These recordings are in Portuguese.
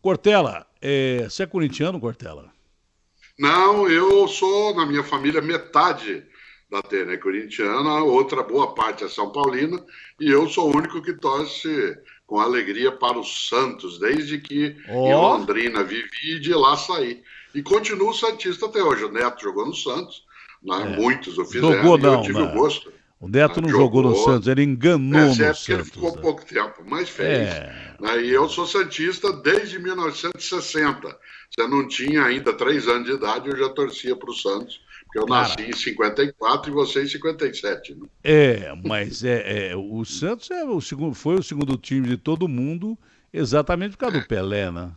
Cortella, você é corintiano, Cortella? Não, eu sou, na minha família, metade da Atena é corintiana, a outra boa parte é São Paulina, e eu sou o único que torce com alegria para o Santos, desde que em Ó, Londrina vivi e de lá saí. E continuo Santista até hoje. O Neto jogou no Santos, né? é, Muitos o jogou fizeram, e eu não, tive o né? gosto. O Neto Né? não jogou no Jogou. Santos, ele É enganou no certo que ele Santos, ficou né? pouco tempo, mas fez. É, Né? E eu sou Santista desde 1960. Você não tinha ainda 3 anos de idade, eu já torcia para o Santos, porque eu nasci cara, em 54 e você em 57. Né? mas o Santos foi o segundo time de todo mundo, exatamente por causa do Pelé, né?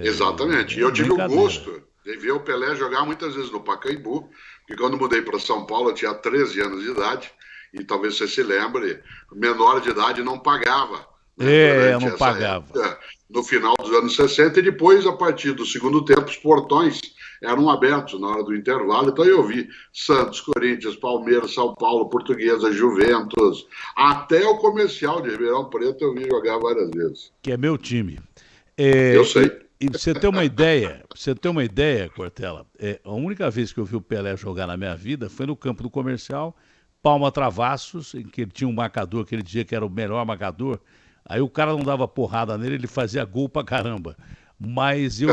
Exatamente. E É eu tive o brincadeira. gosto de ver o Pelé jogar muitas vezes no Pacaembu, porque quando mudei para São Paulo eu tinha 13 anos de idade, e talvez você se lembre, menor de idade não pagava, né, durante Não essa pagava. época, no final dos anos 60, e depois, a partir do segundo tempo, os portões eram abertos na hora do intervalo, então eu vi Santos, Corinthians, Palmeiras, São Paulo, Portuguesa, Juventus, até o comercial de Ribeirão Preto eu vi jogar várias vezes. Que é meu time. Eu É, sei. e pra você ter uma ideia, Cortella, a única vez que eu vi o Pelé jogar na minha vida foi no campo do Comercial, Palma Travassos, em que ele tinha um marcador que ele dizia que era o melhor marcador. Aí o cara não dava porrada nele, ele fazia gol pra caramba. Mas eu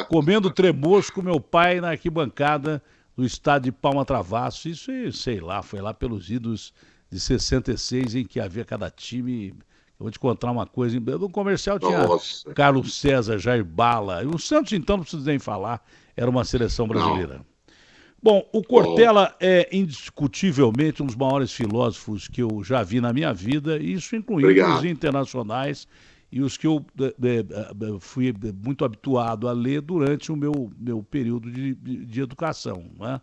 comendo tremoço com meu pai na arquibancada do estádio de Palma Travassos, isso, sei lá, foi lá pelos idos de 66, em que havia cada time. Eu vou te contar uma coisa. No comercial tinha Nossa. Carlos César, Jair Bala. E o Santos, então, não preciso nem falar, era uma seleção Não. brasileira. Bom, o Bom, Cortella é indiscutivelmente um dos maiores filósofos que eu já vi na minha vida, isso incluindo os obrigado. internacionais e os que eu fui muito habituado a ler durante o meu período de educação. Né?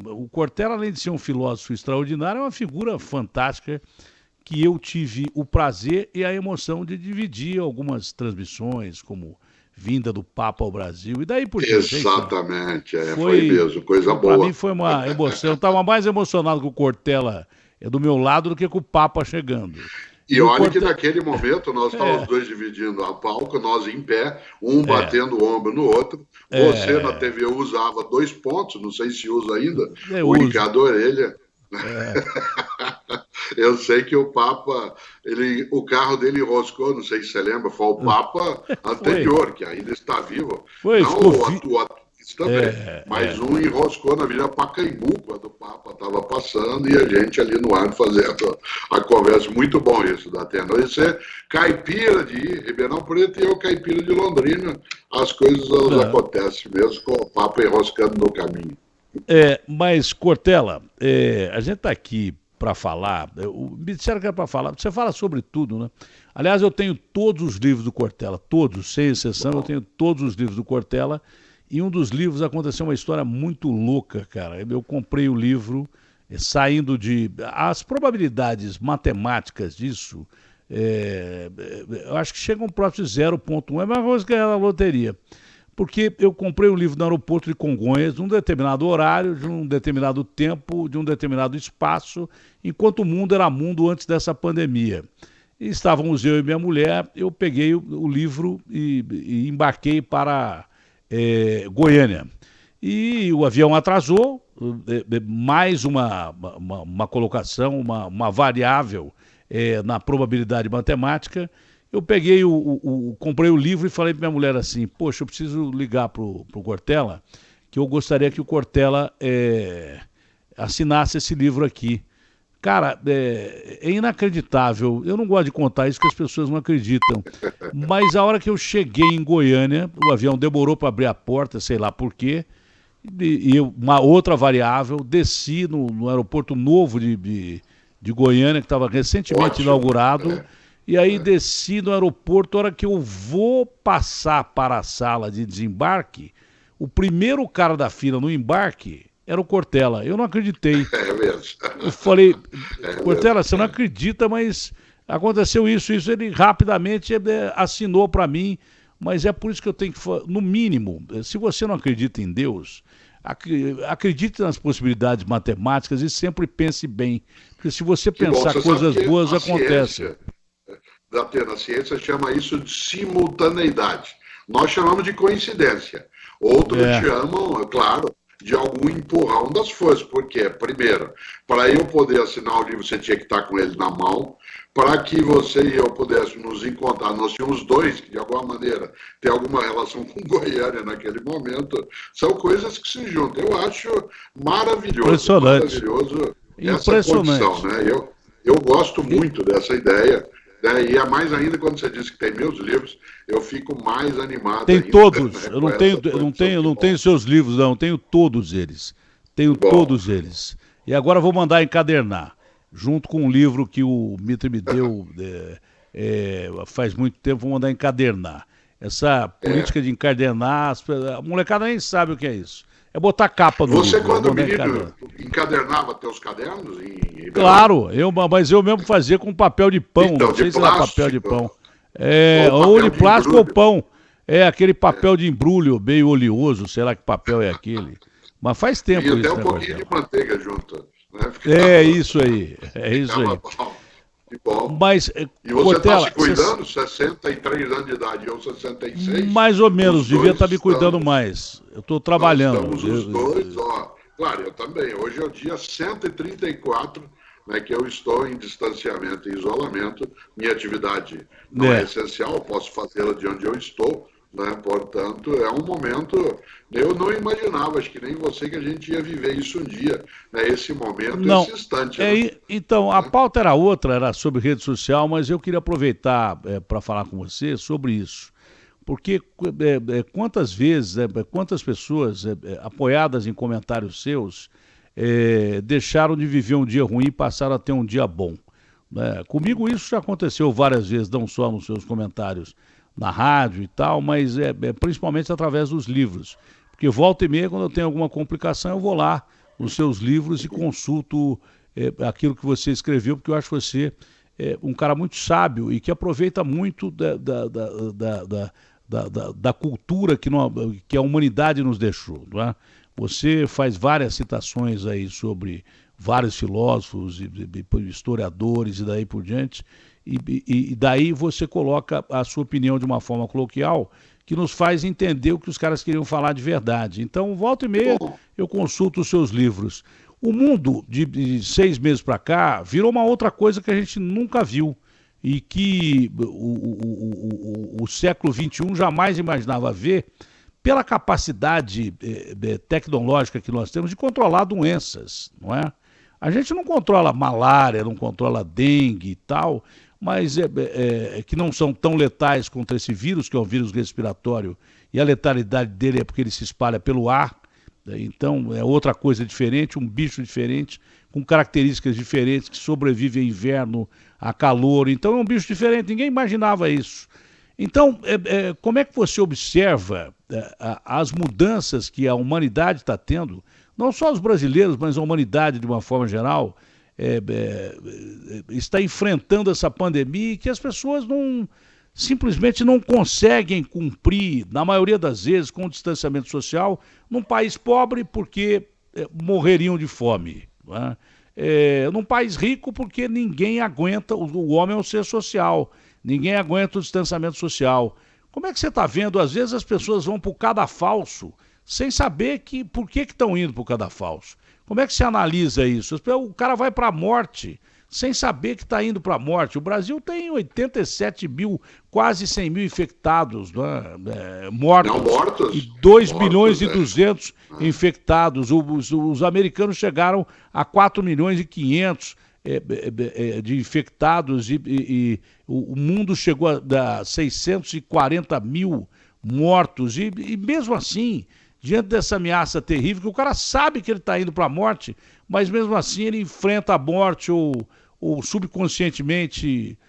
O Cortella, além de ser um filósofo extraordinário, é uma figura fantástica que eu tive o prazer e a emoção de dividir algumas transmissões, como vinda do Papa ao Brasil e daí por diante. É isso. Exatamente, foi Foi, mesmo, coisa para mim boa. foi uma emoção. Eu estava mais emocionado com o Cortella do meu lado do que com o Papa chegando. E E o olha que Cortella. naquele momento nós estávamos É, dois dividindo a palco, nós em pé, um é, batendo o ombro no outro. Você na é. TV usava 2 pontos, não sei se usa ainda, Eu o uso. indicador orelha. É, Eu sei que o Papa, o carro dele enroscou, não sei se você lembra, foi o Papa foi. anterior, que ainda está vivo, Foi, não ficou. o atual também, É, mas um enroscou na Vila Pacaembu, quando o Papa estava passando, e a gente ali no ar fazendo a conversa. Muito bom isso da Atena. Você caipira de Ribeirão Preto e eu caipira de Londrina, as coisas elas não. acontecem mesmo com o Papa enroscando no caminho. Mas, Cortella, a gente está aqui para falar. Me disseram que era para falar. Você fala sobre tudo, né? Aliás, eu tenho todos os livros do Cortella, todos, sem exceção, eu Bom, tenho todos os livros do Cortella. E um dos livros aconteceu uma história muito louca, cara. Eu comprei o livro saindo de. As probabilidades matemáticas disso, eu acho que chegam próximo de 0,1. É a mesma coisa que ganhar na loteria. Porque eu comprei o livro no aeroporto de Congonhas, num determinado horário, de um determinado tempo, de um determinado espaço, enquanto o mundo era mundo antes dessa pandemia. E estávamos eu e minha mulher, eu peguei o livro e embarquei para Goiânia. E o avião atrasou, mais uma colocação, uma variável na probabilidade matemática. Eu peguei comprei o livro e falei para minha mulher assim, poxa, eu preciso ligar pro Cortella, que eu gostaria que o Cortella assinasse esse livro aqui. Cara, é inacreditável. Eu não gosto de contar isso, porque as pessoas não acreditam. Mas a hora que eu cheguei em Goiânia, o avião demorou para abrir a porta, sei lá por quê, e uma outra variável, desci no aeroporto novo de Goiânia, que estava recentemente ótimo. inaugurado, É, e aí é. desci no aeroporto. A hora que eu vou passar para a sala de desembarque, o primeiro cara da fila no embarque era o Cortella. Eu não acreditei. É mesmo. Eu falei, É mesmo. Cortella, você não acredita, mas aconteceu isso. Ele rapidamente assinou para mim, mas é por isso que eu tenho que, no mínimo, se você não acredita em Deus, acredite nas possibilidades matemáticas e sempre pense bem. Porque se você Que bom, pensar você sabe coisas que boas, a acontecem. ciência, A ciência chama isso de simultaneidade. Nós chamamos de coincidência. Outros chamam, é claro, de algum empurrão das forças. Por quê? Primeiro, para eu poder assinar o livro, você tinha que estar com ele na mão. Para que você e eu pudéssemos nos encontrar, nós tínhamos dois que, de alguma maneira, têm alguma relação com Goiânia naquele momento. São coisas que se juntam. Eu acho maravilhoso. Impressionante. Maravilhoso essa condição, né? Eu gosto muito dessa ideia. Né? E é mais ainda quando você diz que tem meus livros, eu fico mais animado. Tem ainda, todos. Né? Eu não tenho seus livros, não. Tenho todos eles. Tenho todos eles. E agora vou mandar encadernar, junto com um livro que o Mitre me deu faz muito tempo, vou mandar encadernar. Essa política de encadernar, a molecada nem sabe o que é isso. É botar capa no livro. Você, quando menino, encadernava teus cadernos? Claro, mas eu mesmo fazia com papel de pão, então, não sei se era papel de pão. Ou de plástico ou pão. É aquele papel de embrulho meio oleoso, sei lá que papel é aquele. Mas faz tempo isso, e até um pouquinho de manteiga junto. Né? Isso aí. Que bom. Mas, e você está se cuidando? 63 anos de idade, eu 66. Mais ou menos, devia estar me cuidando mais. Eu estou trabalhando. Nós estamos os dois, ó. Claro, eu também. Hoje é o dia 134, né, que eu estou em distanciamento e isolamento. Minha atividade não é essencial, eu posso fazê-la de onde eu estou. Né? Portanto, é um momento. Eu não imaginava, acho que nem você, que a gente ia viver isso um dia, né? Esse momento, esse instante. Né? Então, a pauta era outra, era sobre rede social, mas eu queria aproveitar para falar com você sobre isso. Porque quantas vezes, quantas pessoas apoiadas em comentários seus deixaram de viver um dia ruim e passaram a ter um dia bom. Comigo isso já aconteceu várias vezes, não só nos seus comentários na rádio e tal, mas principalmente através dos livros. Porque volta e meia, quando eu tenho alguma complicação, eu vou lá nos seus livros e consulto aquilo que você escreveu, porque eu acho você um cara muito sábio e que aproveita muito da cultura que a humanidade nos deixou. Não é? Você faz várias citações aí sobre vários filósofos e historiadores e daí por diante, e daí você coloca a sua opinião de uma forma coloquial que nos faz entender o que os caras queriam falar de verdade. Então, volta e meia, eu consulto os seus livros. O mundo, de 6 meses para cá, virou uma outra coisa que a gente nunca viu e que o século XXI jamais imaginava ver pela capacidade tecnológica que nós temos de controlar doenças, não é? A gente não controla malária, não controla dengue e tal, mas que não são tão letais contra esse vírus, que é um vírus respiratório, e a letalidade dele é porque ele se espalha pelo ar. Então é outra coisa diferente, um bicho diferente, com características diferentes, que sobrevive a inverno, a calor. Então é um bicho diferente, ninguém imaginava isso. Então, como é que você observa as mudanças que a humanidade está tendo, não só os brasileiros, mas a humanidade de uma forma geral, está enfrentando essa pandemia e que as pessoas simplesmente não conseguem cumprir, na maioria das vezes, com o distanciamento social, num país pobre porque morreriam de fome. Não é? Num país rico porque ninguém aguenta, o homem é um ser social, ninguém aguenta o distanciamento social. Como é que você está vendo? Às vezes as pessoas vão para o cadafalso sem saber por que estão indo para o cadafalso. Como é que se analisa isso? O cara vai para a morte sem saber que está indo para a morte. O Brasil tem 87 mil, quase 100 mil infectados, né? Mortos, e 2 milhões e 200 infectados. Os americanos chegaram a 4 milhões e 500 de infectados e o mundo chegou a 640 mil mortos. E mesmo assim, diante dessa ameaça terrível, que o cara sabe que ele está indo para a morte, mas mesmo assim ele enfrenta a morte ou subconscientemente,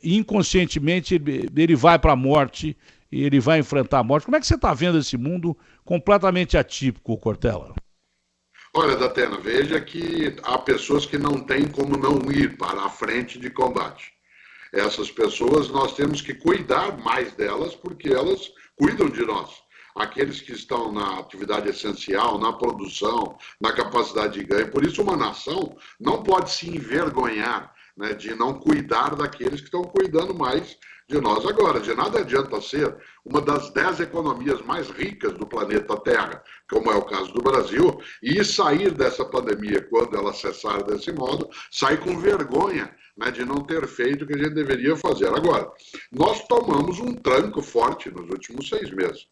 inconscientemente, ele vai para a morte e ele vai enfrentar a morte. Como é que você está vendo esse mundo completamente atípico, Cortella? Olha, Datena, veja que há pessoas que não têm como não ir para a frente de combate. Essas pessoas, nós temos que cuidar mais delas, porque elas cuidam de nós. Aqueles que estão na atividade essencial, na produção, na capacidade de ganho. Por isso, uma nação não pode se envergonhar, né, de não cuidar daqueles que estão cuidando mais de nós agora. De nada adianta ser uma das 10 economias mais ricas do planeta Terra, como é o caso do Brasil, e sair dessa pandemia, quando ela cessar desse modo, sair com vergonha, né, de não ter feito o que a gente deveria fazer. Agora, nós tomamos um tranco forte nos últimos 6 meses.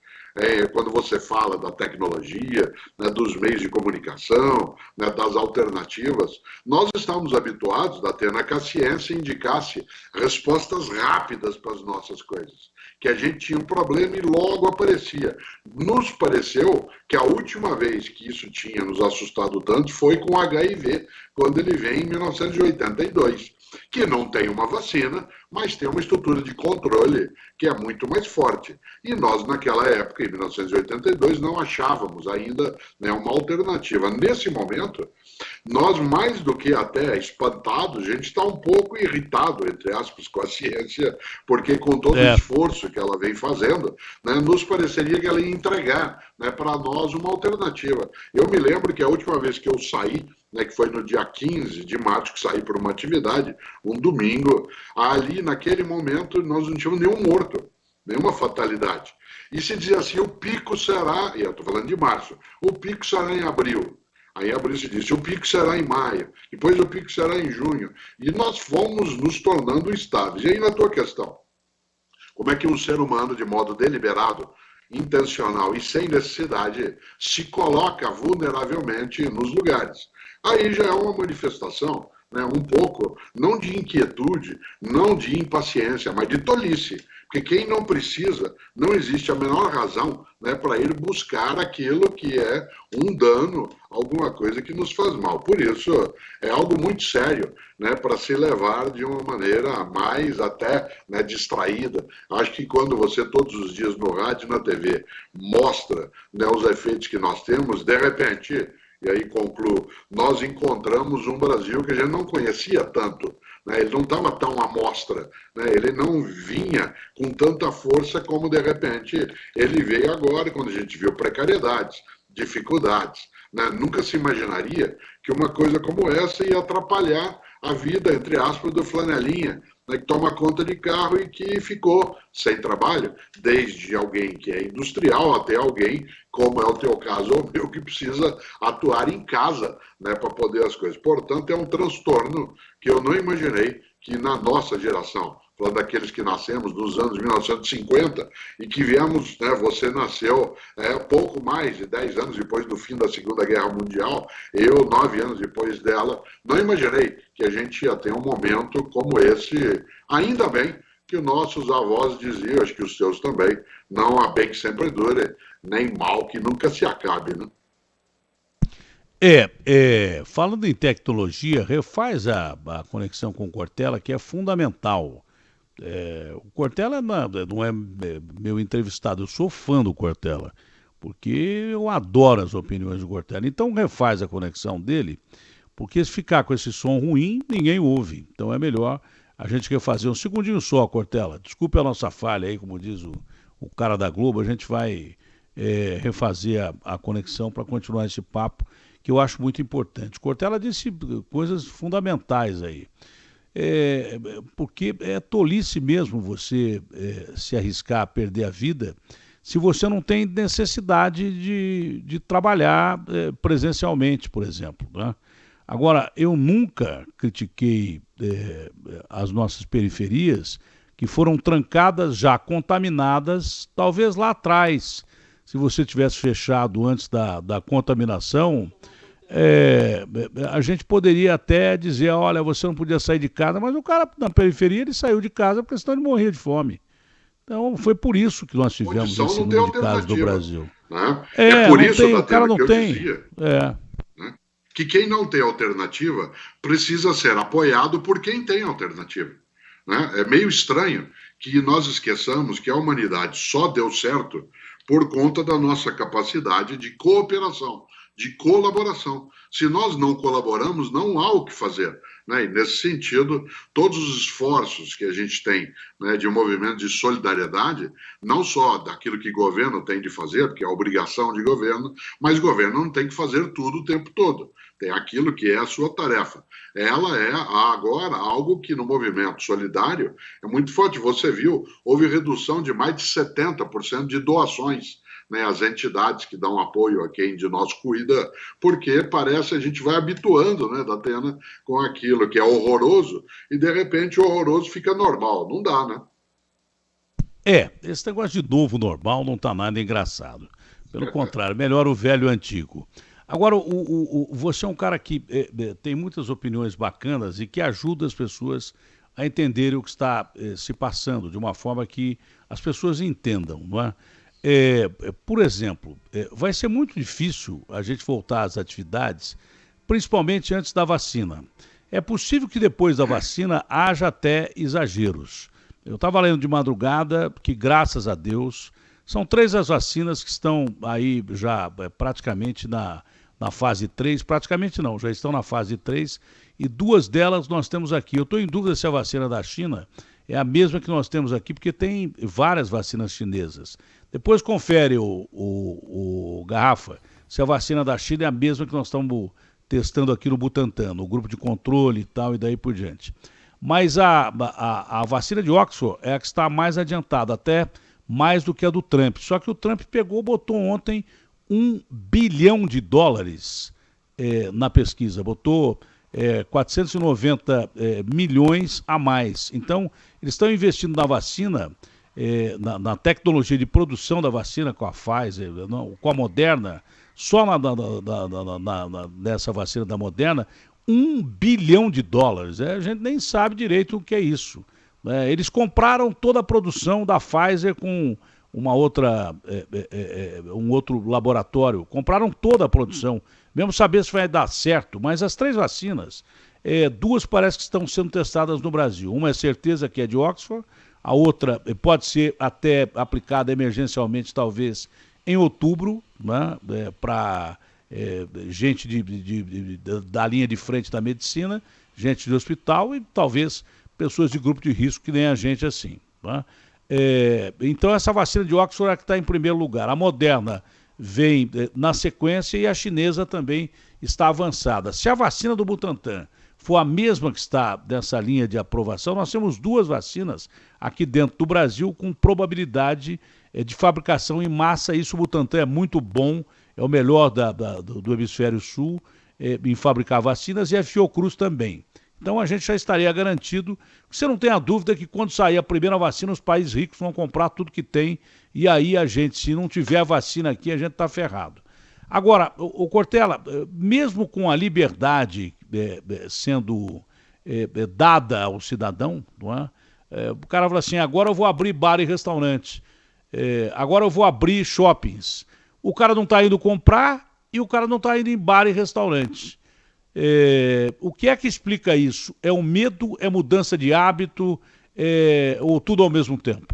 Quando você fala da tecnologia, né, dos meios de comunicação, né, das alternativas, nós estamos habituados a ter, né, que a ciência indicasse respostas rápidas para as nossas coisas, que a gente tinha um problema e logo aparecia. Nos pareceu que a última vez que isso tinha nos assustado tanto foi com o HIV, quando ele vem em 1982, que não tem uma vacina, mas tem uma estrutura de controle que é muito mais forte. E nós, naquela época, em 1982, não achávamos ainda, né, uma alternativa. Nesse momento, nós, mais do que até espantados, a gente está um pouco irritado, entre aspas, com a ciência, porque com todo o esforço que ela vem fazendo, né, nos pareceria que ela ia entregar, né, para nós uma alternativa. Eu me lembro que a última vez que eu saí, né, que foi no dia 15 de março, que saí por uma atividade, um domingo, ali naquele momento nós não tínhamos nenhum morto, nenhuma fatalidade. E se dizia assim, o pico será, e eu estou falando de março, o pico será em abril. Aí em abril se disse, o pico será em maio, depois o pico será em junho. E nós fomos nos tornando estáveis. E aí na tua questão, como é que um ser humano, de modo deliberado, intencional e sem necessidade, se coloca vulneravelmente nos lugares? Aí já é uma manifestação, né, um pouco, não de inquietude, não de impaciência, mas de tolice. Porque quem não precisa, não existe a menor razão, né, para ir buscar aquilo que é um dano, alguma coisa que nos faz mal. Por isso, é algo muito sério, né, para se levar de uma maneira mais até, né, distraída. Acho que quando você todos os dias no rádio e na TV mostra, né, os efeitos que nós temos, de repente, e aí concluo, nós encontramos um Brasil que a gente não conhecia tanto, né? Ele não estava tão à mostra, né? Ele não vinha com tanta força como de repente ele veio agora, quando a gente viu precariedades, dificuldades, né? Nunca se imaginaria que uma coisa como essa ia atrapalhar a vida, entre aspas, do flanelinha, né, que toma conta de carro e que ficou sem trabalho, desde alguém que é industrial até alguém, como é o teu caso ou o meu, que precisa atuar em casa, né, para poder as coisas. Portanto, é um transtorno que eu não imaginei que na nossa geração, falando daqueles que nascemos nos anos 1950 e que viemos, né, você nasceu pouco mais de 10 anos depois do fim da Segunda Guerra Mundial, eu 9 anos depois dela, não imaginei que a gente ia ter um momento como esse. Ainda bem que os nossos avós diziam, acho que os seus também, não há bem que sempre dure, nem mal que nunca se acabe, né? Falando em tecnologia, refaz a conexão com o Cortella, que é fundamental. O Cortella não é meu entrevistado, eu sou fã do Cortella, porque eu adoro as opiniões do Cortella. Então refaz a conexão dele, porque se ficar com esse som ruim, ninguém ouve. Então é melhor a gente refazer um segundinho só, Cortella. Desculpe a nossa falha aí, como diz o cara da Globo, a gente vai refazer a conexão para continuar esse papo, que eu acho muito importante. Cortella disse coisas fundamentais aí. Porque é tolice mesmo você se arriscar a perder a vida se você não tem necessidade de trabalhar presencialmente, por exemplo, né? Agora, eu nunca critiquei as nossas periferias que foram trancadas já, contaminadas, talvez lá atrás, se você tivesse fechado antes da contaminação, a gente poderia até dizer, olha, você não podia sair de casa, mas o cara na periferia ele saiu de casa porque senão ele morria de fome. Então foi por isso que nós tivemos esse número de casos no Brasil. Né? Por isso, o cara não tem. Dizia, né, que quem não tem alternativa precisa ser apoiado por quem tem alternativa. Né? É meio estranho que nós esqueçamos que a humanidade só deu certo por conta da nossa capacidade de cooperação, de colaboração. Se nós não colaboramos, não há o que fazer. né? E, nesse sentido, todos os esforços que a gente tem, né, de um movimento de solidariedade, não só daquilo que o governo tem de fazer, porque é a obrigação de governo, mas o governo não tem que fazer tudo o tempo todo. Tem aquilo que é a sua tarefa. Ela é agora algo que no movimento solidário é muito forte. Você viu, houve redução de mais de 70% de doações, né, as entidades que dão apoio a quem de nós cuida, porque parece a gente vai habituando, né, Datena, com aquilo que é horroroso, e de repente o horroroso fica normal. Não dá, né? Esse negócio de novo normal não tá nada engraçado. Pelo contrário, melhor o velho antigo. Agora, você é um cara que tem muitas opiniões bacanas e que ajuda as pessoas a entenderem o que está se passando, de uma forma que as pessoas entendam, não é? Por exemplo, vai ser muito difícil a gente voltar às atividades, principalmente antes da vacina. É possível que depois da vacina haja até exageros. Eu estava lendo de madrugada que, graças a Deus, são 3 as vacinas que estão aí já praticamente na fase 3, praticamente não, já estão na fase 3, e 2 delas nós temos aqui. Eu estou em dúvida se a vacina da China é a mesma que nós temos aqui, porque tem várias vacinas chinesas. Depois confere o Garrafa, se a vacina da China é a mesma que nós estamos testando aqui no Butantan, no grupo de controle e tal, e daí por diante. Mas a vacina de Oxford é a que está mais adiantada, até mais do que a do Trump. Só que o Trump botou ontem $1 bilhão na pesquisa, botou 490 milhões a mais. Então, eles estão investindo na vacina, na tecnologia de produção da vacina com a Pfizer, com a Moderna, só nessa vacina da Moderna, $1 bilhão. A gente nem sabe direito o que é isso. Eles compraram toda a produção da Pfizer com um outro laboratório, compraram toda a produção, mesmo saber se vai dar certo, mas as 3 vacinas, 2 parece que estão sendo testadas no Brasil. Uma é certeza que é de Oxford, a outra pode ser até aplicada emergencialmente, talvez em outubro, né, para gente da linha de frente da medicina, gente de hospital e talvez pessoas de grupo de risco que nem a gente assim. Né? Então essa vacina de Oxford é a que está em primeiro lugar. A Moderna vem na sequência e a chinesa também está avançada. Se a vacina do Butantan for a mesma que está nessa linha de aprovação, nós temos 2 vacinas aqui dentro do Brasil com probabilidade de fabricação em massa. Isso o Butantan é muito bom, é o melhor do hemisfério sul em fabricar vacinas, e a Fiocruz também. Então a gente já estaria garantido. Você não tem a dúvida que quando sair a primeira vacina, os países ricos vão comprar tudo que tem, e aí a gente, se não tiver a vacina aqui, a gente está ferrado. Agora, o Cortella, mesmo com a liberdade sendo dada ao cidadão, não é? O cara fala assim, agora eu vou abrir bar e restaurante, agora eu vou abrir shoppings. O cara não está indo comprar e o cara não está indo em bar e restaurante. O que é que explica isso? É o medo, é mudança de hábito, ou tudo ao mesmo tempo?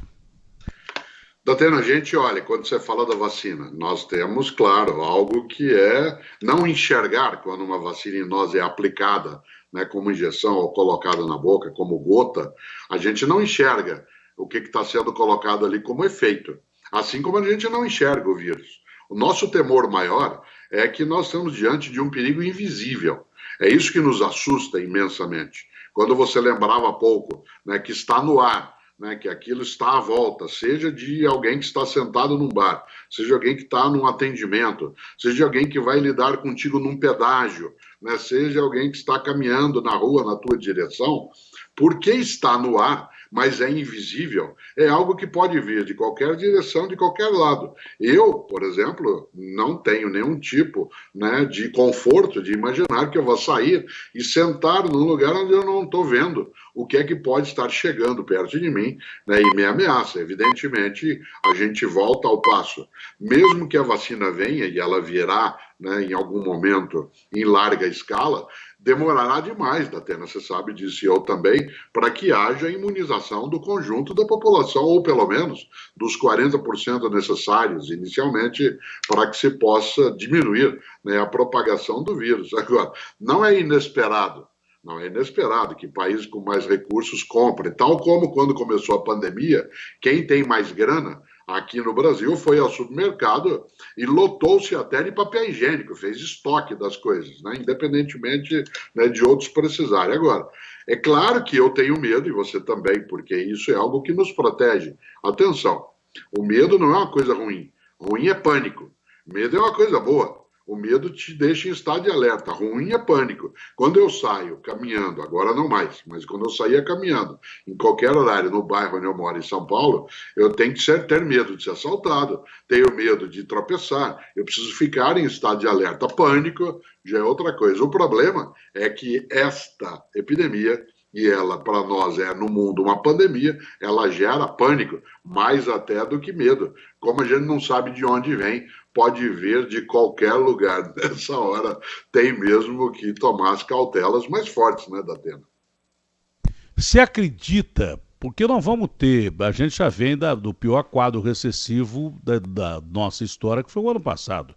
Datena, a gente olha, quando você fala da vacina, nós temos, claro, algo que é não enxergar quando uma vacina em nós é aplicada, né, como injeção ou colocada na boca, como gota, a gente não enxerga o que está sendo colocado ali como efeito, assim como a gente não enxerga o vírus. O nosso temor maior é que nós estamos diante de um perigo invisível. É isso que nos assusta imensamente. Quando você lembrava há pouco, né, que está no ar, né, que aquilo está à volta, seja de alguém que está sentado num bar, seja alguém que está num atendimento, seja alguém que vai lidar contigo num pedágio, né, seja alguém que está caminhando na rua na tua direção, porque está no ar, mas é invisível, é algo que pode vir de qualquer direção, de qualquer lado. Eu, por exemplo, não tenho nenhum tipo, né, de conforto de imaginar que eu vou sair e sentar num lugar onde eu não estou vendo o que é que pode estar chegando perto de mim, né, e me ameaça. Evidentemente, a gente volta ao passo. Mesmo que a vacina venha, e ela virá, né, em algum momento em larga escala, demorará demais, Datena, você sabe disso, e eu também, para que haja imunização do conjunto da população, ou pelo menos dos 40% necessários inicialmente, para que se possa diminuir, né, a propagação do vírus. Agora, não é inesperado, Não é inesperado que países com mais recursos comprem. Tal como quando começou a pandemia, quem tem mais grana aqui no Brasil foi ao supermercado e lotou-se até de papel higiênico, fez estoque das coisas, né? Independentemente, né, de outros precisarem. Agora, é claro que eu tenho medo, e você também, porque isso é algo que nos protege. Atenção, o medo não é uma coisa ruim. Ruim é pânico. Medo é uma coisa boa. O medo te deixa em estado de alerta. Ruim é pânico. Quando eu saio caminhando, agora não mais, mas quando eu saía caminhando, em qualquer horário, no bairro onde eu moro, em São Paulo, eu tenho que ter medo de ser assaltado, tenho medo de tropeçar, eu preciso ficar em estado de alerta. Pânico já é outra coisa. O problema é que esta epidemia, e ela, para nós, é no mundo uma pandemia, ela gera pânico, mais até do que medo. Como a gente não sabe de onde vem, pode vir de qualquer lugar. Nessa hora, tem mesmo que tomar as cautelas mais fortes, né, Datena? Você acredita, porque nós vamos ter, a gente já vem do pior quadro recessivo da nossa história, que foi o ano passado.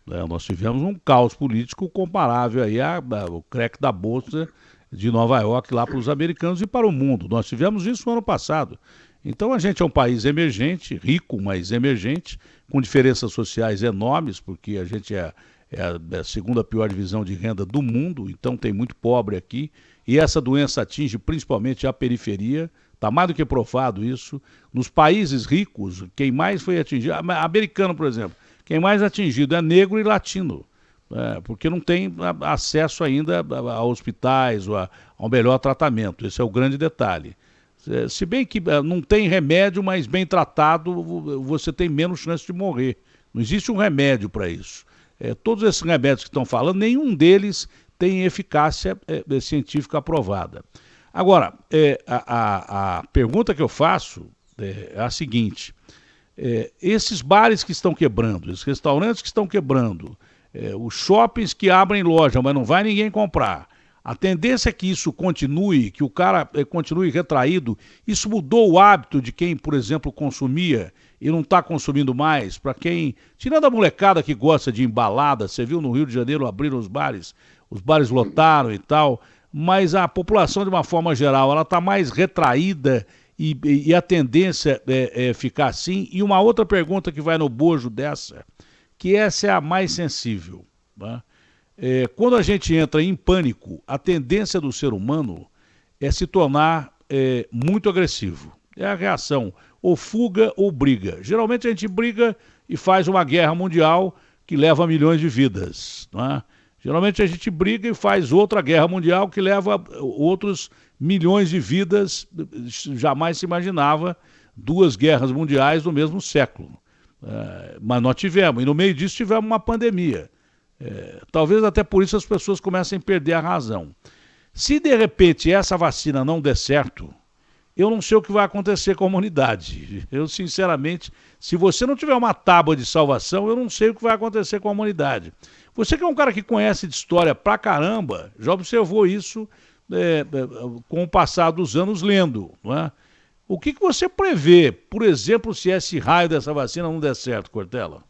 Né? Nós tivemos um caos político comparável aí ao crack da Bolsa de Nova York lá para os americanos e para o mundo. Nós tivemos isso no ano passado. Então a gente é um país emergente, rico, mas emergente, com diferenças sociais enormes, porque a gente é a segunda pior divisão de renda do mundo, então tem muito pobre aqui, e essa doença atinge principalmente a periferia, está mais do que provado isso. Nos países ricos, quem mais foi atingido, americano, por exemplo, quem mais atingido é negro e latino. Porque não tem acesso ainda a hospitais ou a um melhor tratamento. Esse é o grande detalhe. Se bem que não tem remédio, mas bem tratado, você tem menos chance de morrer. Não existe um remédio para isso. Todos esses remédios que estão falando, nenhum deles tem eficácia científica aprovada. Agora, a pergunta que eu faço é a seguinte. Esses bares que estão quebrando, esses restaurantes que estão quebrando, os shoppings que abrem loja, mas não vai ninguém comprar. A tendência é que isso continue, que o cara continue retraído. Isso mudou o hábito de quem, por exemplo, consumia e não está consumindo mais. Para quem, tirando a molecada que gosta de embalada, você viu no Rio de Janeiro abriram os bares lotaram e tal, mas a população, de uma forma geral, ela está mais retraída e a tendência é ficar assim. E uma outra pergunta que vai no bojo dessa, que essa é a mais sensível. Né? Quando a gente entra em pânico, a tendência do ser humano é se tornar muito agressivo. É a reação, ou fuga ou briga. Geralmente a gente briga e faz uma guerra mundial que leva a milhões de vidas. Né? Geralmente a gente briga e faz outra guerra mundial que leva outros milhões de vidas. Jamais se imaginava 2 guerras mundiais no mesmo século. Mas nós tivemos, e no meio disso tivemos uma pandemia. Talvez até por isso as pessoas comecem a perder a razão. Se de repente essa vacina não der certo, eu não sei o que vai acontecer com a humanidade. Eu, sinceramente, se você não tiver uma tábua de salvação, eu não sei o que vai acontecer com a humanidade. Você que é um cara que conhece de história pra caramba, já observou isso com o passar dos anos lendo, não é? O que você prevê, por exemplo, se esse raio dessa vacina não der certo, Cortella?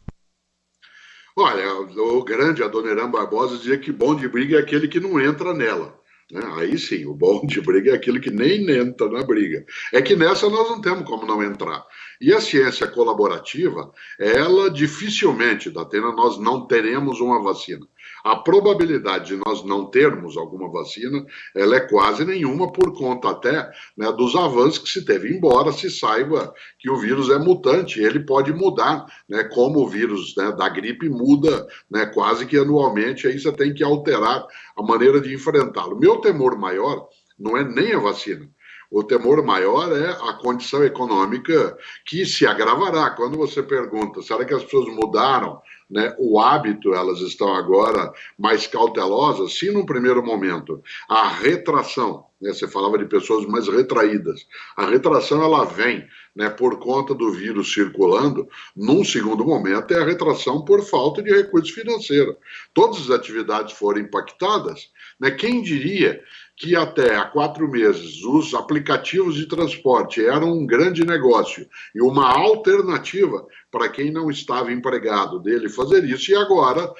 Olha, o grande Adoniran Barbosa dizia que bom de briga é aquele que não entra nela. Né? Aí sim, o bom de briga é aquele que nem entra na briga. É que nessa nós não temos como não entrar. E a ciência colaborativa, ela dificilmente, Datena, nós não teremos uma vacina. A probabilidade de nós não termos alguma vacina, ela é quase nenhuma por conta até, né, dos avanços que se teve, embora se saiba que o vírus é mutante, ele pode mudar, né, como o vírus, né, da gripe muda, né, quase que anualmente, aí você tem que alterar a maneira de enfrentá-lo. Meu temor maior não é nem a vacina. O temor maior é a condição econômica que se agravará. Quando você pergunta, será que as pessoas mudaram, né, o hábito, elas estão agora mais cautelosas? Se num primeiro momento a retração, né, você falava de pessoas mais retraídas, a retração ela vem, né, por conta do vírus circulando, num segundo momento é a retração por falta de recursos financeiros. Todas as atividades foram impactadas, né, quem diria que até há 4 meses os aplicativos de transporte eram um grande negócio e uma alternativa para quem não estava empregado dele fazer isso, e agora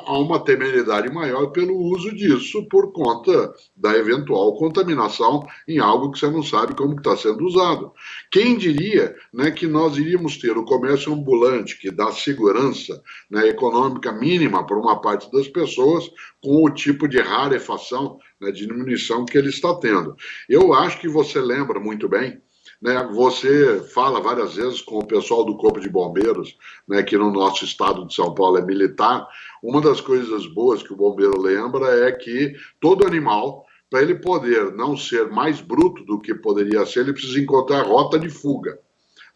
há uma temeridade maior pelo uso disso por conta da eventual contaminação em algo que você não sabe como está sendo usado. Quem diria, né, que nós iríamos ter o comércio ambulante, que dá segurança, né, econômica mínima para uma parte das pessoas, com o tipo de rarefação, né, de diminuição que ele está tendo. Eu acho que você lembra muito bem, né, você fala várias vezes com o pessoal do Corpo de Bombeiros, né, que no nosso estado de São Paulo é militar. Uma das coisas boas que o bombeiro lembra é que todo animal, para ele poder não ser mais bruto do que poderia ser, ele precisa encontrar rota de fuga.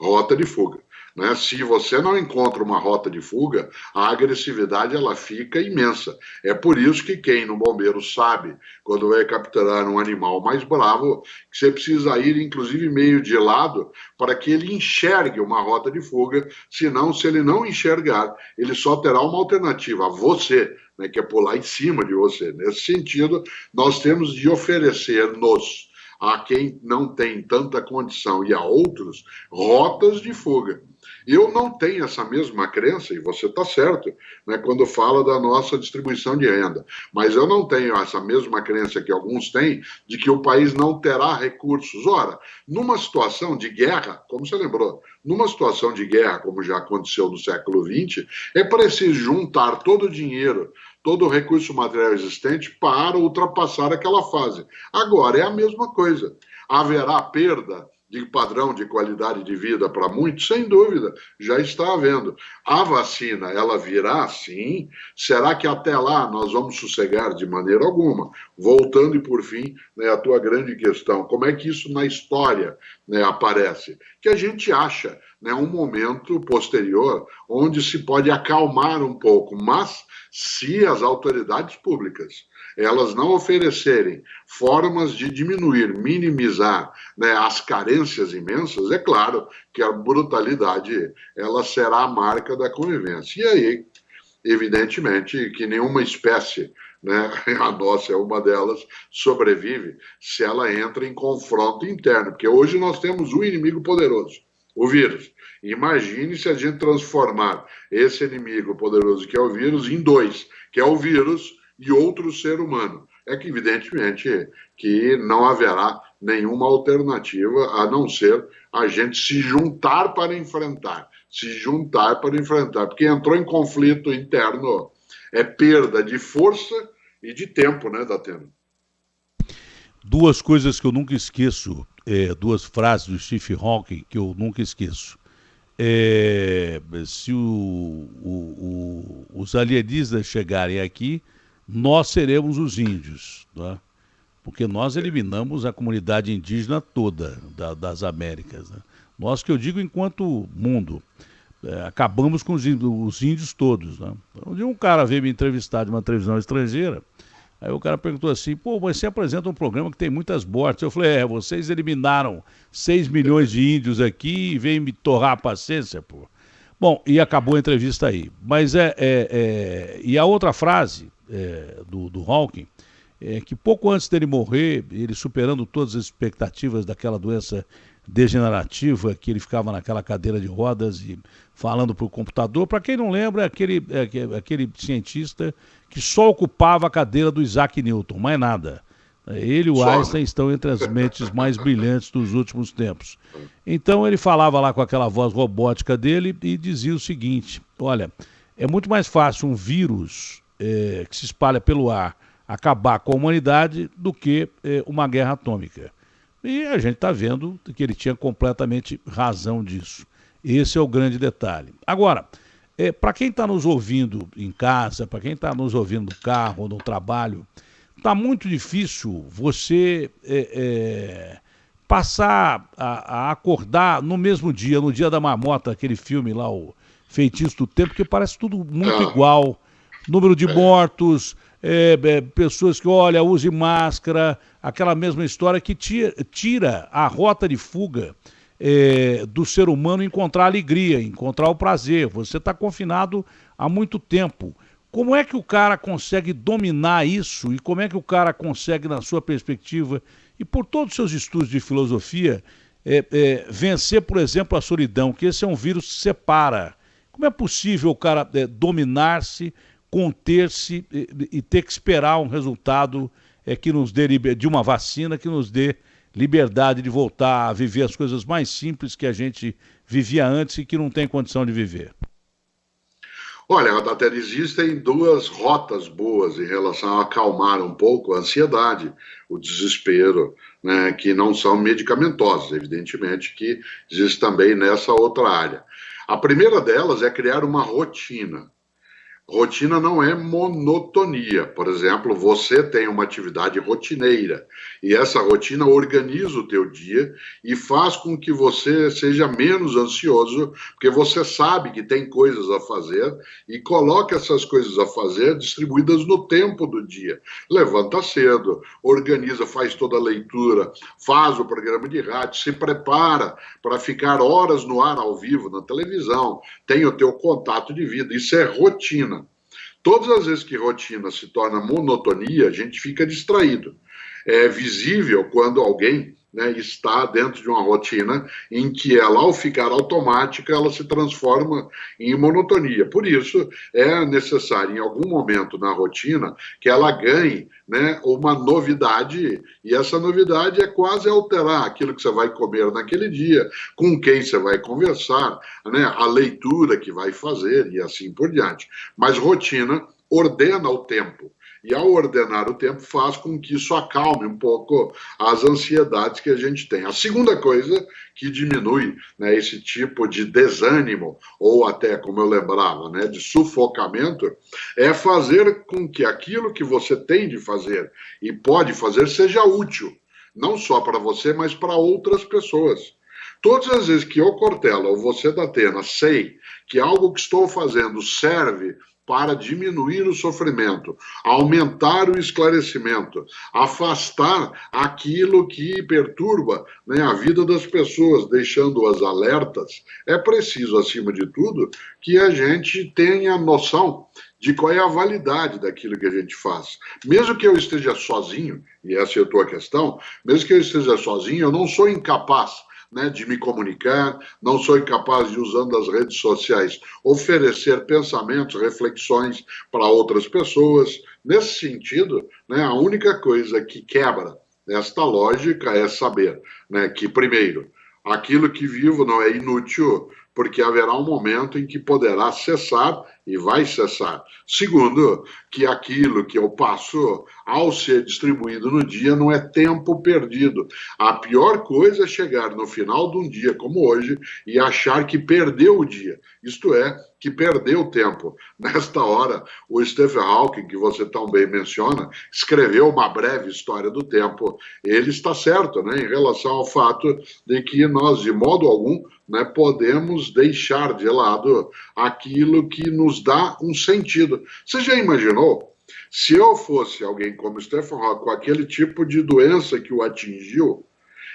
Rota de fuga. Né? Se você não encontra uma rota de fuga, a agressividade ela fica imensa. É por isso que quem no bombeiro sabe, quando vai capturar um animal mais bravo, que você precisa ir, inclusive, meio de lado, para que ele enxergue uma rota de fuga, senão, se ele não enxergar, ele só terá uma alternativa, você, né, que é pular em cima de você. Nesse sentido, nós temos de oferecer-nos a quem não tem tanta condição e a outros, rotas de fuga. Eu não tenho essa mesma crença, e você está certo, né, quando fala da nossa distribuição de renda, mas eu não tenho essa mesma crença que alguns têm, de que o país não terá recursos. Ora, numa situação de guerra, como você lembrou, numa situação de guerra, como já aconteceu no século XX, é preciso juntar todo o dinheiro, todo o recurso material existente para ultrapassar aquela fase. Agora, é a mesma coisa. Haverá perda de padrão de qualidade de vida para muitos? Sem dúvida, já está havendo. A vacina, ela virá sim? Será que até lá nós vamos sossegar de maneira alguma? Voltando e por fim, né, a tua grande questão, como é que isso na história, né, aparece? Que a gente acha, né, um momento posterior onde se pode acalmar um pouco, mas se as autoridades públicas elas não oferecerem formas de diminuir, minimizar, né, as carências imensas, é claro que a brutalidade ela será a marca da convivência. E aí, evidentemente, que nenhuma espécie, né, a nossa é uma delas, sobrevive se ela entra em confronto interno, porque hoje nós temos um inimigo poderoso, o vírus. Imagine se a gente transformar esse inimigo poderoso que é o vírus em dois, que é o vírus e outro ser humano. É que, evidentemente, que não haverá nenhuma alternativa a não ser a gente se juntar para enfrentar. Se juntar para enfrentar. Porque entrou em conflito interno, é perda de força e de tempo, né, Datena? Duas coisas que eu nunca esqueço, duas frases do Stephen Hawking que eu nunca esqueço. Se os alienígenas chegarem aqui, nós seremos os índios, né? Porque nós eliminamos a comunidade indígena toda das Américas, né? Nós, que eu digo enquanto mundo, acabamos com os índios todos, né? Um dia um cara veio me entrevistar de uma televisão estrangeira, aí o cara perguntou assim, pô, mas você apresenta um programa que tem muitas mortes. Eu falei, vocês eliminaram 6 milhões de índios aqui e vêm me torrar a paciência, pô. Bom, e acabou a entrevista aí. Mas e a outra frase do Hawking é que pouco antes dele morrer, ele superando todas as expectativas daquela doença degenerativa, que ele ficava naquela cadeira de rodas e falando para o computador. Para quem não lembra, aquele cientista que só ocupava a cadeira do Isaac Newton, mais nada. Ele e o Einstein estão entre as mentes mais brilhantes dos últimos tempos. Então ele falava lá com aquela voz robótica dele e dizia o seguinte, olha, é muito mais fácil um vírus que se espalha pelo ar acabar com a humanidade do que uma guerra atômica. E a gente está vendo que ele tinha completamente razão disso. Esse é o grande detalhe. Agora, para quem está nos ouvindo em casa, para quem está nos ouvindo no carro ou no trabalho, está muito difícil você passar a acordar no mesmo dia, no dia da marmota, aquele filme lá, o Feitiço do Tempo, porque parece tudo muito igual. Número de mortos, pessoas que, olha, use máscara, aquela mesma história que tira a rota de fuga do ser humano encontrar alegria, encontrar o prazer. Você está confinado há muito tempo. Como é que o cara consegue dominar isso e como é que o cara consegue, na sua perspectiva, e por todos os seus estudos de filosofia, vencer, por exemplo, a solidão, que esse é um vírus que separa. Como é possível o cara dominar-se, conter-se e ter que esperar um resultado que nos dê de uma vacina que nos dê liberdade de voltar a viver as coisas mais simples que a gente vivia antes e que não tem condição de viver? Olha, até existem duas rotas boas em relação a acalmar um pouco a ansiedade, o desespero, né, que não são medicamentosos, evidentemente que existe também nessa outra área. A primeira delas é criar uma rotina. Rotina não é monotonia. Por exemplo, você tem uma atividade rotineira e essa rotina organiza o teu dia e faz com que você seja menos ansioso, porque você sabe que tem coisas a fazer e coloca essas coisas a fazer distribuídas no tempo do dia. Levanta cedo, organiza, faz toda a leitura, faz o programa de rádio, se prepara para ficar horas no ar ao vivo na televisão, tem o teu contato de vida. Isso é rotina. Todas as vezes que rotina se torna monotonia, a gente fica distraído. É visível quando alguém, né, está dentro de uma rotina em que ela, ao ficar automática, ela se transforma em monotonia. Por isso, é necessário, em algum momento na rotina, que ela ganhe, né, uma novidade, e essa novidade é quase alterar aquilo que você vai comer naquele dia, com quem você vai conversar, né, a leitura que vai fazer e assim por diante. Mas rotina ordena o tempo. E ao ordenar o tempo faz com que isso acalme um pouco as ansiedades que a gente tem. A segunda coisa que diminui, né, esse tipo de desânimo, ou até, como eu lembrava, né, de sufocamento, é fazer com que aquilo que você tem de fazer e pode fazer seja útil, não só para você, mas para outras pessoas. Todas as vezes que eu, Cortella, ou você, Datena, sei que algo que estou fazendo serve para diminuir o sofrimento, aumentar o esclarecimento, afastar aquilo que perturba, né, a vida das pessoas, deixando-as alertas, é preciso, acima de tudo, que a gente tenha noção de qual é a validade daquilo que a gente faz. Mesmo que eu esteja sozinho, e essa é a tua questão, mesmo que eu esteja sozinho, eu não sou incapaz, né, de me comunicar, não sou incapaz de, usando as redes sociais, oferecer pensamentos, reflexões para outras pessoas. Nesse sentido, né, a única coisa que quebra esta lógica é saber, né, que, primeiro, aquilo que vivo não é inútil, porque haverá um momento em que poderá cessar e vai cessar. Segundo, que aquilo que eu passo ao ser distribuído no dia não é tempo perdido. A pior coisa é chegar no final de um dia como hoje e achar que perdeu o dia. Isto é, que perdeu tempo. Nesta hora, o Stephen Hawking, que você tão bem menciona, escreveu uma breve história do tempo. Ele está certo, né, em relação ao fato de que nós, de modo algum, né, podemos deixar de lado aquilo que nos dá um sentido. Você já imaginou? Se eu fosse alguém como Stephen Hawking, com aquele tipo de doença que o atingiu,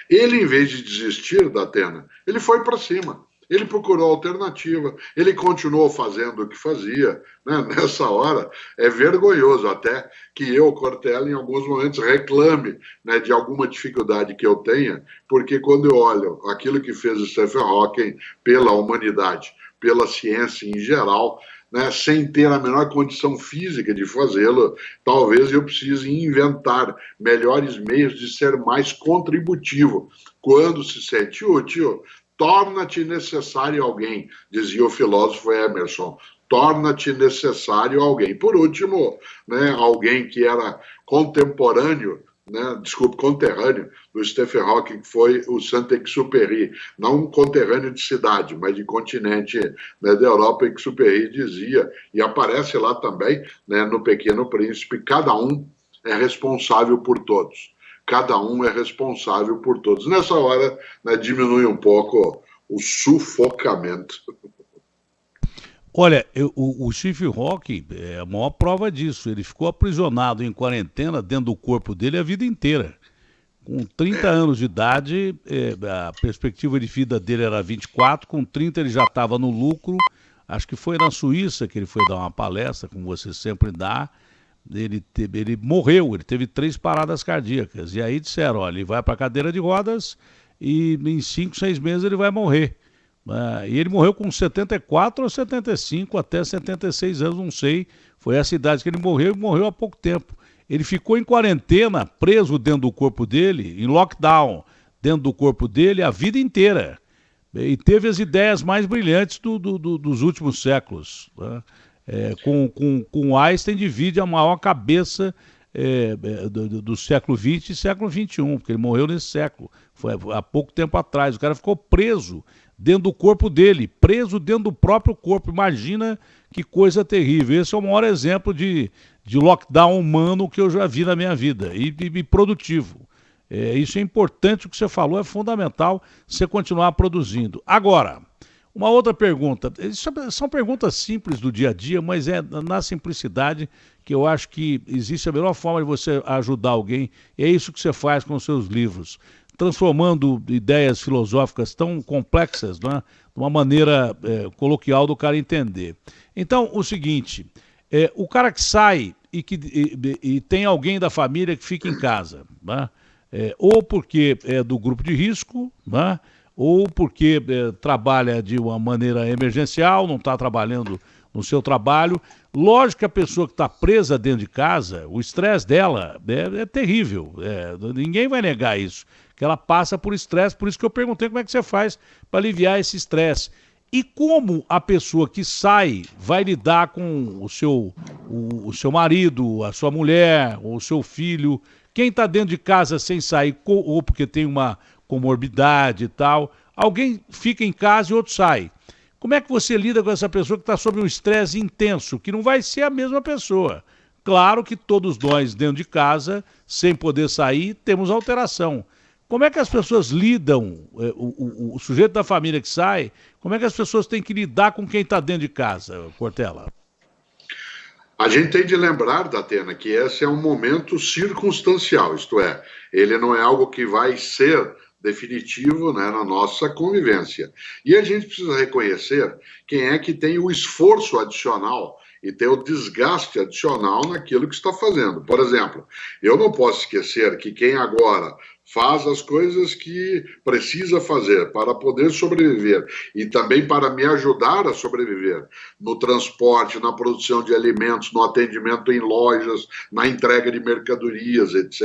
ele, em vez de desistir da Atena, ele foi para cima. Ele procurou alternativa, ele continuou fazendo o que fazia, né? Nessa hora é vergonhoso até que eu, Cortella, em alguns momentos reclame, né, de alguma dificuldade que eu tenha, porque quando eu olho aquilo que fez o Stephen Hawking pela humanidade, pela ciência em geral, né, sem ter a menor condição física de fazê-lo, talvez eu precise inventar melhores meios de ser mais contributivo. Quando se sente útil, torna-te necessário alguém, dizia o filósofo Emerson, torna-te necessário alguém. Por último, né, alguém que era contemporâneo, né, conterrâneo do Stephen Hawking, que foi o Saint-Exupéry, não um conterrâneo de cidade, mas de continente, né, da Europa. Exupéry dizia, e aparece lá também, né, no Pequeno Príncipe, cada um é responsável por todos. Cada um é responsável por todos. Nessa hora, né, diminui um pouco o sufocamento. Olha, o Stephen Hawking é a maior prova disso. Ele ficou aprisionado em quarentena dentro do corpo dele a vida inteira. Com 30 anos de idade, a perspectiva de vida dele era 24, com 30 ele já estava no lucro. Acho que foi na Suíça que ele foi dar uma palestra, como você sempre dá. Ele morreu, ele teve 3 paradas cardíacas. E aí disseram, olha, ele vai para a cadeira de rodas e em 5, 6 meses ele vai morrer. E ele morreu com 74 ou 75, até 76 anos, não sei. Foi essa idade que ele morreu e morreu há pouco tempo. Ele ficou em quarentena, preso dentro do corpo dele, em lockdown, dentro do corpo dele, a vida inteira. E teve as ideias mais brilhantes dos últimos séculos. Né? Com Einstein divide a maior cabeça do século XX e século XXI, porque ele morreu nesse século, foi há pouco tempo atrás. O cara ficou preso dentro do corpo dele, preso dentro do próprio corpo. Imagina que coisa terrível. Esse é o maior exemplo de lockdown humano que eu já vi na minha vida, e produtivo. Isso é importante, o que você falou é fundamental, você continuar produzindo. Agora, uma outra pergunta, são perguntas simples do dia a dia, mas é na simplicidade que eu acho que existe a melhor forma de você ajudar alguém, e é isso que você faz com os seus livros, transformando ideias filosóficas tão complexas, né, de uma maneira coloquial do cara entender. Então, o seguinte, o cara que sai e tem alguém da família que fica em casa, né, ou porque é do grupo de risco, né, ou porque trabalha de uma maneira emergencial, não está trabalhando no seu trabalho. Lógico que a pessoa que está presa dentro de casa, o estresse dela é terrível, ninguém vai negar isso, que ela passa por estresse, por isso que eu perguntei como é que você faz para aliviar esse estresse. E como a pessoa que sai vai lidar com o seu marido, a sua mulher, ou o seu filho, quem está dentro de casa sem sair, ou porque tem uma comorbidade e tal, alguém fica em casa e outro sai. Como é que você lida com essa pessoa que está sob um estresse intenso, que não vai ser a mesma pessoa? Claro que todos nós dentro de casa, sem poder sair, temos alteração. Como é que as pessoas lidam, o sujeito da família que sai, como é que as pessoas têm que lidar com quem está dentro de casa, Cortella? A gente tem de lembrar, Datena, que esse é um momento circunstancial, isto é, ele não é algo que vai ser definitivo, né, na nossa convivência. E a gente precisa reconhecer quem é que tem o esforço adicional e tem o desgaste adicional naquilo que está fazendo. Por exemplo, eu não posso esquecer que quem agora faz as coisas que precisa fazer para poder sobreviver e também para me ajudar a sobreviver no transporte, na produção de alimentos, no atendimento em lojas, na entrega de mercadorias, etc.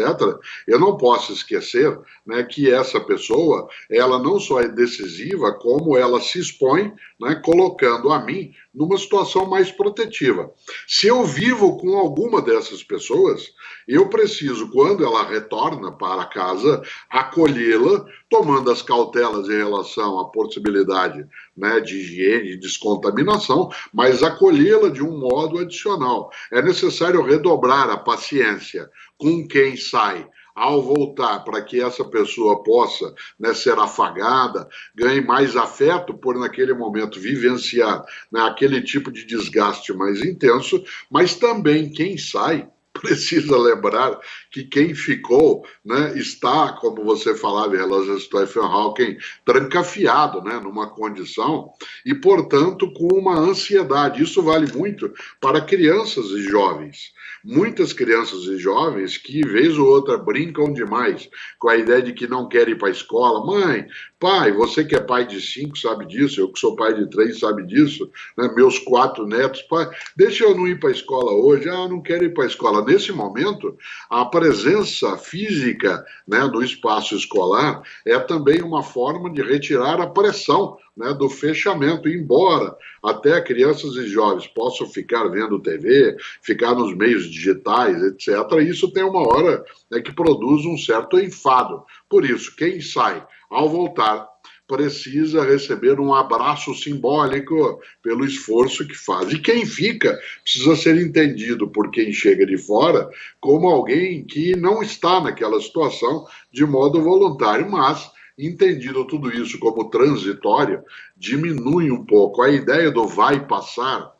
Eu não posso esquecer, né, que essa pessoa, ela não só é decisiva, como ela se expõe, né, colocando a mim numa situação mais protetiva. Se eu vivo com alguma dessas pessoas, eu preciso, quando ela retorna para casa, acolhê-la, tomando as cautelas em relação à possibilidade, né, de higiene e descontaminação, mas acolhê-la de um modo adicional. É necessário redobrar a paciência com quem sai ao voltar, para que essa pessoa possa, né, ser afagada, ganhe mais afeto por naquele momento vivenciar, né, aquele tipo de desgaste mais intenso, mas também quem sai precisa lembrar que quem ficou, né, está, como você falava em relação a Stephen Hawking, trancafiado, né, numa condição e, portanto, com uma ansiedade. Isso vale muito para crianças e jovens. Muitas crianças e jovens que, vez ou outra, brincam demais com a ideia de que não querem ir para a escola. Mãe, pai, você que é pai de 5 sabe disso, eu que sou pai de 3 sabe disso, né? Meus 4 netos, pai, deixa eu não ir para a escola hoje, não quero ir para a escola. Nesse momento, a presença física, né, no espaço escolar é também uma forma de retirar a pressão, né, do fechamento, embora até crianças e jovens possam ficar vendo TV, ficar nos meios digitais, etc., isso tem uma hora, né, que produz um certo enfado. Por isso, quem sai ao voltar precisa receber um abraço simbólico pelo esforço que faz. E quem fica precisa ser entendido por quem chega de fora como alguém que não está naquela situação de modo voluntário, mas entendido tudo isso como transitório, diminui um pouco. A ideia do vai passar,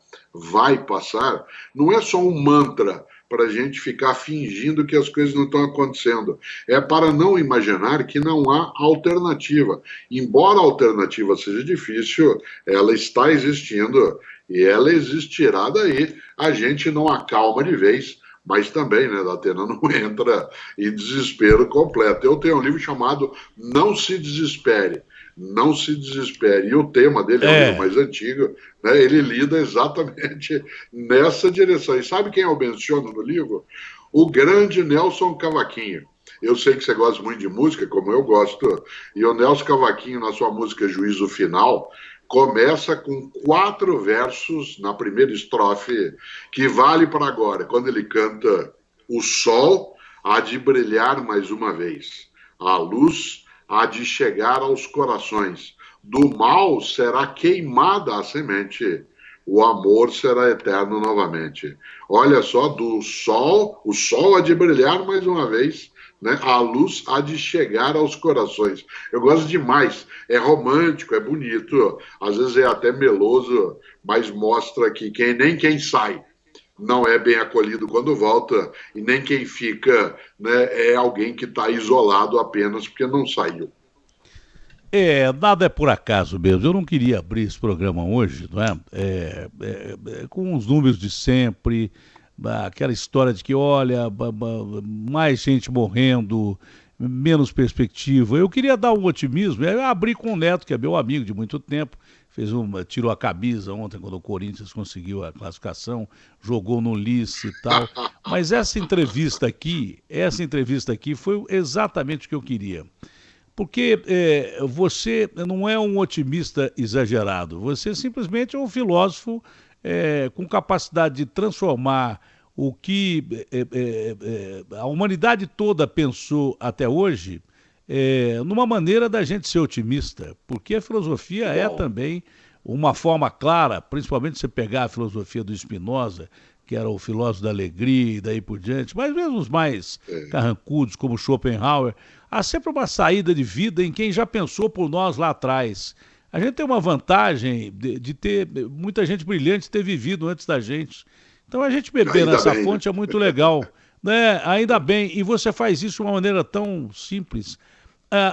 não é só um mantra para a gente ficar fingindo que as coisas não estão acontecendo. É para não imaginar que não há alternativa. Embora a alternativa seja difícil, ela está existindo e ela existirá daí. A gente não acalma de vez, mas também, né, Datena, não entra em desespero completo. Eu tenho um livro chamado Não Se Desespere. Não se desespere. E o tema dele é um livro mais antigo, né? Ele lida exatamente nessa direção. E sabe quem eu menciono no livro? O grande Nelson Cavaquinho. Eu sei que você gosta muito de música, como eu gosto, e o Nelson Cavaquinho, na sua música Juízo Final, começa com 4 versos na primeira estrofe, que vale para agora, quando ele canta: o sol há de brilhar mais uma vez, a luz há de chegar aos corações, do mal será queimada a semente, o amor será eterno novamente. Olha só, o sol há de brilhar mais uma vez, né? A luz há de chegar aos corações. Eu gosto demais, é romântico, é bonito, às vezes é até meloso, mas mostra que nem quem sai não é bem acolhido quando volta, e nem quem fica, né, é alguém que está isolado apenas porque não saiu. Nada é por acaso mesmo. Eu não queria abrir esse programa hoje, não é? Com os números de sempre, aquela história de que, olha, mais gente morrendo, menos perspectiva. Eu queria dar um otimismo. Eu abri com o Neto, que é meu amigo de muito tempo, tirou a camisa ontem quando o Corinthians conseguiu a classificação, jogou no Lice e tal. Mas essa entrevista aqui foi exatamente o que eu queria. Porque você não é um otimista exagerado, você simplesmente é um filósofo com capacidade de transformar o que a humanidade toda pensou até hoje numa maneira da gente ser otimista, porque a filosofia é também uma forma clara, principalmente se você pegar a filosofia do Spinoza, que era o filósofo da alegria e daí por diante, mas mesmo os mais carrancudos, como Schopenhauer, há sempre uma saída de vida em quem já pensou por nós lá atrás. A gente tem uma vantagem de ter muita gente brilhante ter vivido antes da gente. Então a gente beber nessa fonte é muito legal, né? Ainda bem, e você faz isso de uma maneira tão simples.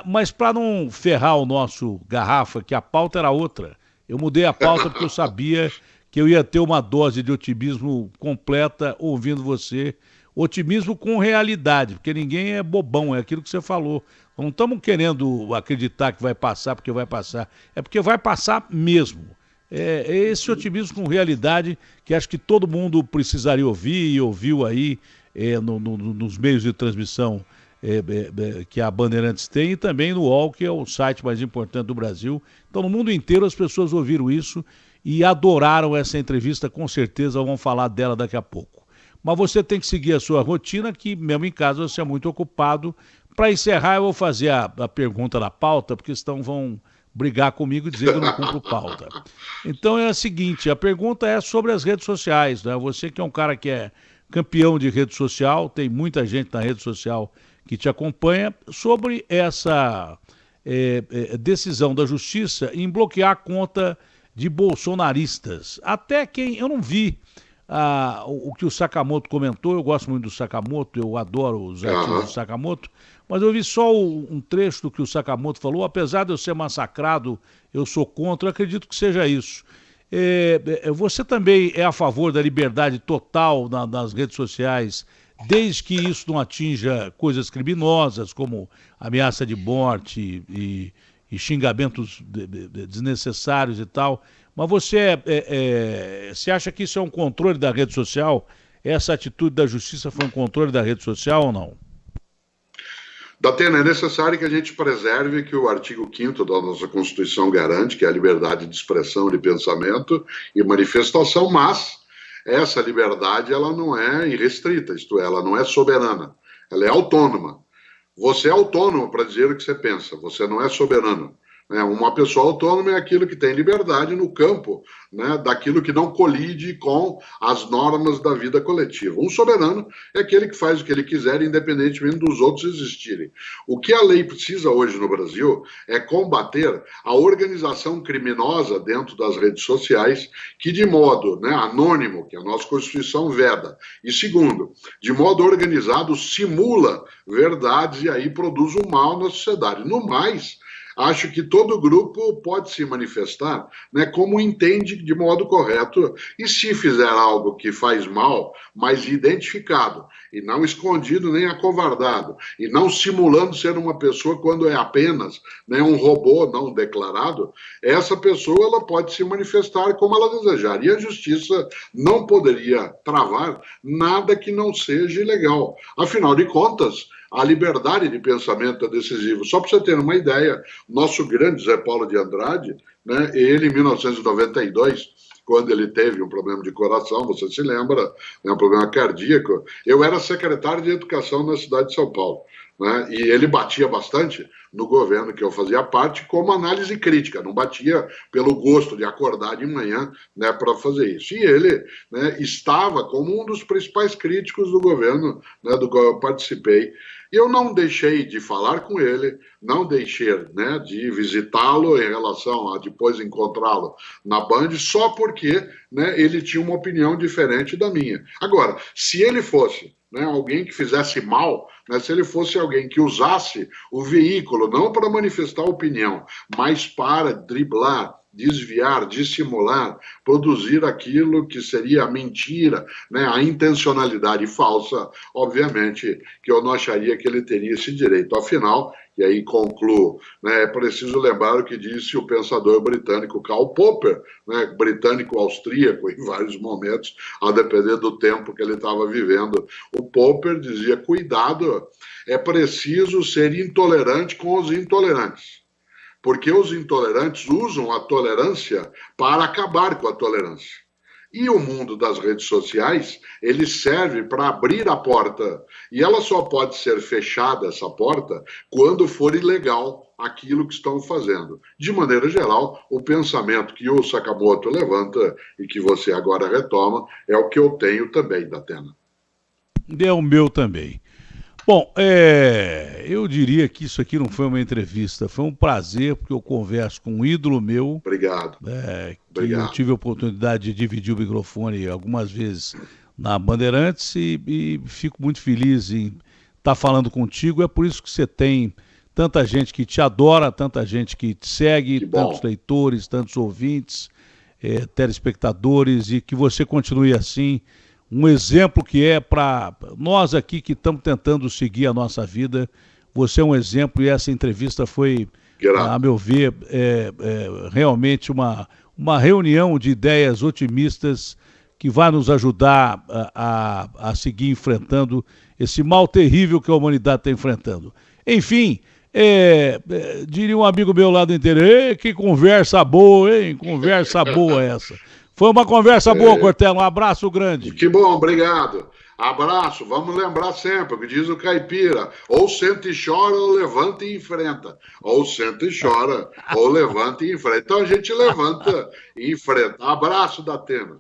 Mas para não ferrar o nosso garrafa, que a pauta era outra, eu mudei a pauta porque eu sabia que eu ia ter uma dose de otimismo completa ouvindo você. Otimismo com realidade, porque ninguém é bobão, é aquilo que você falou. Não estamos querendo acreditar que vai passar porque vai passar, é porque vai passar mesmo. É esse otimismo com realidade que acho que todo mundo precisaria ouvir e ouviu aí nos meios de transmissão que a Bandeirantes tem e também no UOL, que é o site mais importante do Brasil. Então, no mundo inteiro as pessoas ouviram isso e adoraram essa entrevista, com certeza vão falar dela daqui a pouco. Mas você tem que seguir a sua rotina, que mesmo em casa você é muito ocupado. Para encerrar, eu vou fazer a pergunta da pauta, porque senão vão brigar comigo e dizer que eu não cumpro pauta. Então é a seguinte, a pergunta é sobre as redes sociais, né? Você que é um cara que é campeão de rede social, tem muita gente na rede social que te acompanha, sobre essa decisão da Justiça em bloquear a conta de bolsonaristas. Até quem eu não vi o que o Sakamoto comentou, eu gosto muito do Sakamoto, eu adoro os artigos do Sakamoto, mas eu vi só um trecho do que o Sakamoto falou. Apesar de eu ser massacrado, eu sou contra, eu acredito que seja isso. Você também é a favor da liberdade total nas redes sociais, desde que isso não atinja coisas criminosas, como ameaça de morte e xingamentos desnecessários e tal. Mas você acha que isso é um controle da rede social? Essa atitude da Justiça foi um controle da rede social ou não? Datena, é necessário que a gente preserve que o artigo 5º da nossa Constituição garante, que é a liberdade de expressão, de pensamento e manifestação, mas essa liberdade ela não é irrestrita, isto é, ela não é soberana, ela é autônoma. Você é autônomo para dizer o que você pensa, você não é soberano. Uma pessoa autônoma é aquilo que tem liberdade no campo, né, daquilo que não colide com as normas da vida coletiva. Um soberano é aquele que faz o que ele quiser, independentemente dos outros existirem. O que a lei precisa hoje no Brasil é combater a organização criminosa dentro das redes sociais, que de modo anônimo, que a nossa Constituição veda, e segundo, de modo organizado simula verdades e aí produz um mal na sociedade. No mais, Acho que todo grupo pode se manifestar, né, como entende de modo correto, e se fizer algo que faz mal, mas identificado, e não escondido nem acovardado, e não simulando ser uma pessoa quando é apenas, né, um robô não declarado, essa pessoa ela pode se manifestar como ela desejar. E a justiça não poderia travar nada que não seja ilegal. Afinal de contas, a liberdade de pensamento é decisiva. Só para você ter uma ideia, nosso grande Zé Paulo de Andrade, né, ele em 1992, quando ele teve um problema de coração, você se lembra, né, um problema cardíaco, eu era secretário de Educação na cidade de São Paulo, né, e ele batia bastante no governo que eu fazia parte como análise crítica, não batia pelo gosto de acordar de manhã, né, para fazer isso. E ele, né, estava como um dos principais críticos do governo, né, do qual eu participei. E eu não deixei de falar com ele, não deixei, né, de visitá-lo em relação a depois encontrá-lo na Band, só porque, né, ele tinha uma opinião diferente da minha. Agora, se ele fosse, né, alguém que fizesse mal, né, se ele fosse alguém que usasse o veículo não para manifestar opinião, mas para driblar, desviar, dissimular, produzir aquilo que seria a mentira, né, a intencionalidade falsa, obviamente que eu não acharia que ele teria esse direito. Afinal, e aí concluo, né, é preciso lembrar o que disse o pensador britânico Karl Popper, né, britânico-austríaco em vários momentos, a depender do tempo que ele estava vivendo. O Popper dizia, cuidado, é preciso ser intolerante com os intolerantes. Porque os intolerantes usam a tolerância para acabar com a tolerância. E o mundo das redes sociais, ele serve para abrir a porta. E ela só pode ser fechada, essa porta, quando for ilegal aquilo que estão fazendo. De maneira geral, o pensamento que o Sakamoto levanta e que você agora retoma é o que eu tenho também, Datena. É o meu também. Bom, eu diria que isso aqui não foi uma entrevista, foi um prazer, porque eu converso com um ídolo meu. Obrigado. Que eu tive a oportunidade de dividir o microfone algumas vezes na Bandeirantes e fico muito feliz em estar falando contigo. É por isso que você tem tanta gente que te adora, tanta gente que te segue, tantos leitores, tantos ouvintes, telespectadores, e que você continue assim. Um exemplo que é para nós aqui que estamos tentando seguir a nossa vida. Você é um exemplo e essa entrevista foi, a meu ver, realmente uma reunião de ideias otimistas que vai nos ajudar a seguir enfrentando esse mal terrível que a humanidade está enfrentando. Enfim, diria um amigo meu lá do interior, que conversa boa, hein? Conversa boa essa. Foi uma conversa boa, Cortella. Um abraço grande. Que bom, obrigado. Abraço. Vamos lembrar sempre o que diz o caipira. Ou senta e chora, ou levanta e enfrenta. Ou senta e chora, ou levanta e enfrenta. Então a gente levanta e enfrenta. Abraço, Datena.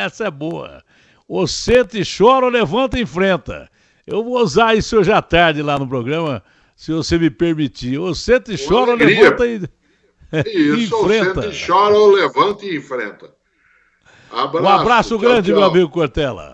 Essa é boa. Ou senta e chora, ou levanta e enfrenta. Eu vou usar isso hoje à tarde lá no programa, se você me permitir. Ou senta e chora, ou levanta e... Isso, ou senta e chora, ou levanta e enfrenta. Um abraço grande, tchau. Meu amigo Cortella.